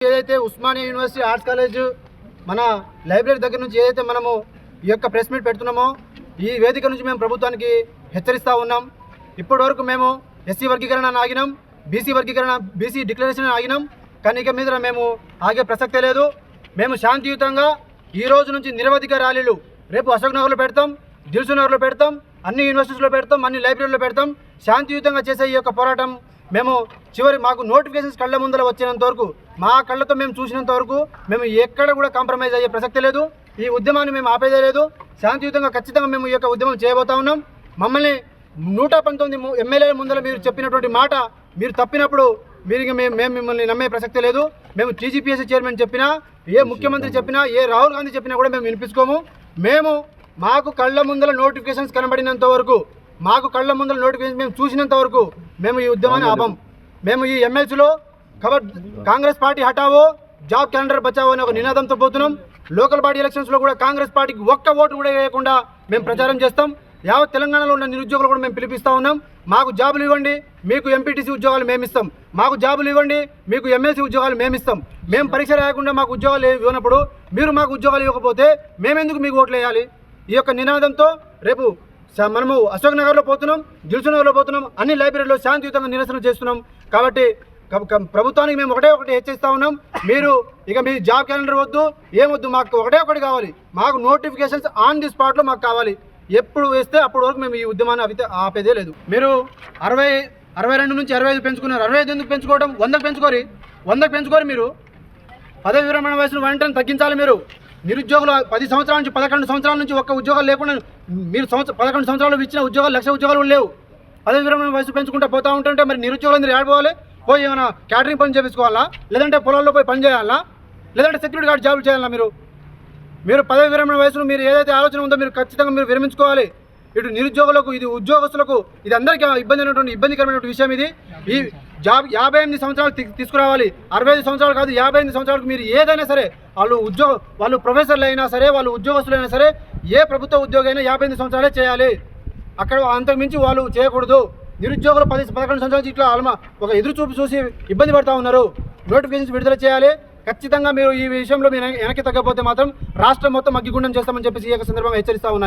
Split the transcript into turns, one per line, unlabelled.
ఏదైతే Osmania university arts college మన library దగ్గర నుంచి ఏదైతే మనము ఈ యొక్క ప్రెస్ మీట్ పెడుతున్నామో ఈ వేదిక నుంచి మేము ప్రభుత్వానికి హెచ్చరిస్తూ ఉన్నాం. ఇప్పటి వరకు మేము ఎస్సీ వర్గీకరణ ఆగినాం, బీసీ డిక్లరేషన్ ఆగినాం. కానీ ఇక మీద మేము ఆగే ప్రసక్తే లేదు. మేము శాంతియుతంగా ఈ రోజు నుంచి నిరవధిక ర్యాలీలు రేపు అశోక్ నగర్లో పెడతాం, దిల్సుఖ్ నగర్లో పెడతాం, అన్ని యూనివర్సిటీస్లో పెడతాం, అన్ని లైబ్రరీలో పెడతాం. శాంతియుతంగా చేసే ఈ యొక్క పోరాటం మేము మాకు నోటిఫికేషన్స్ కళ్ళ ముందర వచ్చినంత వరకు, మా కళ్ళతో మేము చూసినంత వరకు మేము ఎక్కడ కూడా కాంప్రమైజ్ అయ్యే ప్రసక్తి లేదు. ఈ ఉద్యమాన్ని మేము ఆపేదే లేదు. శాంతియుతంగా ఖచ్చితంగా మేము ఈ యొక్క ఉద్యమం చేయబోతా ఉన్నాం. మమ్మల్ని 119 ఎమ్మెల్యేల ముందర మీరు చెప్పినటువంటి మాట మీరు తప్పినప్పుడు మేము మిమ్మల్ని నమ్మే ప్రసక్తి లేదు. మేము టీజీపీఎస్సీ చైర్మన్ చెప్పినా, ఏ ముఖ్యమంత్రి చెప్పినా, ఏ రాహుల్ గాంధీ చెప్పినా కూడా మేము వినిపించుకోము. మాకు కళ్ళ ముందర నోటిఫికేషన్స్ కనబడినంత వరకు, మాకు కళ్ళ ముందర నోటిఫికేషన్ మేము చూసినంత వరకు మేము ఈ ఉద్యమాన్ని ఆపం. మేము ఈ ఎమ్మెల్సీలో కాంగ్రెస్ పార్టీ హటావో, జాబ్ క్యాలెండర్ బచావో అనే ఒక నినాదంతో పోతున్నాం. లోకల్ బాడీ ఎలక్షన్స్లో కూడా కాంగ్రెస్ పార్టీకి ఒక్క ఓటు కూడా వేయకుండా మేము ప్రచారం చేస్తాం. యావత్ తెలంగాణలో ఉన్న నిరుద్యోగులు కూడా మేము పిలిపిస్తూ ఉన్నాం. మాకు జాబులు ఇవ్వండి, మీకు ఎంపీటీసీ ఉద్యోగాలు మేమిస్తాం. మాకు జాబులు ఇవ్వండి, మీకు ఎమ్మెల్సీ ఉద్యోగాలు మేమిస్తాం. మేము పరీక్ష రాయకుండా మాకు ఉద్యోగాలు ఇవ్వనప్పుడు మీరు మాకు ఉద్యోగాలు ఇవ్వకపోతే మేమెందుకు మీకు ఓట్లు వేయాలి? ఈ యొక్క నినాదంతో రేపు మనము అశోక్ నగర్లో పోతున్నాం, దిల్సుఖ్ నగర్లో పోతున్నాం, అన్ని లైబ్రరీలో శాంతియుతంగా నిరసన చేస్తున్నాం. కాబట్టి ప్రభుత్వానికి మేము ఒకటే హెచ్చరిస్తూ ఉన్నాం. మీరు ఇక మీ జాబ్ క్యాలెండర్ వద్దు, ఏమొద్దు, మాకు ఒకటి కావాలి. మాకు నోటిఫికేషన్స్ ఆన్ ది స్పాట్లో మాకు కావాలి. ఎప్పుడు వేస్తే అప్పటి వరకు మేము ఈ ఉద్యమాన్ని ఆపేదే లేదు. మీరు 62 నుంచి 65 పెంచుకున్నారు. 65 ఎందుకు పెంచుకోవడం? 100కు పెంచుకోరు. మీరు పదవి విరమణ వయసును వెంటనే తగ్గించాలి. మీరు నిరుద్యోగులు 10 సంవత్సరాల నుంచి 11 సంవత్సరాల నుంచి ఒక్క ఉద్యోగాలు లేకుండా మీరు 11 సంవత్సరాలు ఇచ్చిన ఉద్యోగాలు 1,00,000 ఉద్యోగాలు లేవు. పదవి విరమణ వయసు పెంచుకుంటూ పోతూ ఉంటుంటే మరి నిరుద్యోగులందరూ ఏడపోవాలి? పోయి ఏమైనా క్యాటరింగ్ పని చేయించుకోవాలా, లేదంటే పొలాల్లో పోయి పని చేయాలా, లేదంటే సెక్యూరిటీ గార్డ్ జాబులు చేయాలా? మీరు పదవి విరమణ వయసును మీరు ఏదైతే ఆలోచన ఉందో మీరు ఖచ్చితంగా మీరు విరమించుకోవాలి. ఇటు నిరుద్యోగులకు, ఇది ఉద్యోగస్తులకు, ఇది అందరికీ ఇబ్బందికరమైనటువంటి విషయం. ఈ జాబ్ 58 సంవత్సరాలు తీసుకురావాలి. 65 సంవత్సరాలు కాదు, 58 సంవత్సరాలకు మీరు ఏదైనా సరే, వాళ్ళు ప్రొఫెసర్లు అయినా సరే, వాళ్ళు ఉద్యోగస్తులైనా సరే, ఏ ప్రభుత్వ ఉద్యోగి అయినా 58 సంవత్సరాలే చేయాలి. అక్కడ అంతకుమించి వాళ్ళు చేయకూడదు. నిరుద్యోగులు 11 సంవత్సరాల నుంచి ఇట్లా ఒక ఎదురు చూసి ఇబ్బంది పడుతూ ఉన్నారు. నోటిఫికేషన్స్ విడుదల చేయాలి. ఖచ్చితంగా మీరు ఈ విషయంలో మీరు వెనక్కి తగ్గకపోతే మాత్రం రాష్ట్రం మొత్తం అగ్గిగుండం చేస్తామని చెప్పేసి ఈ సందర్భంగా హెచ్చరిస్తా ఉన్నారు.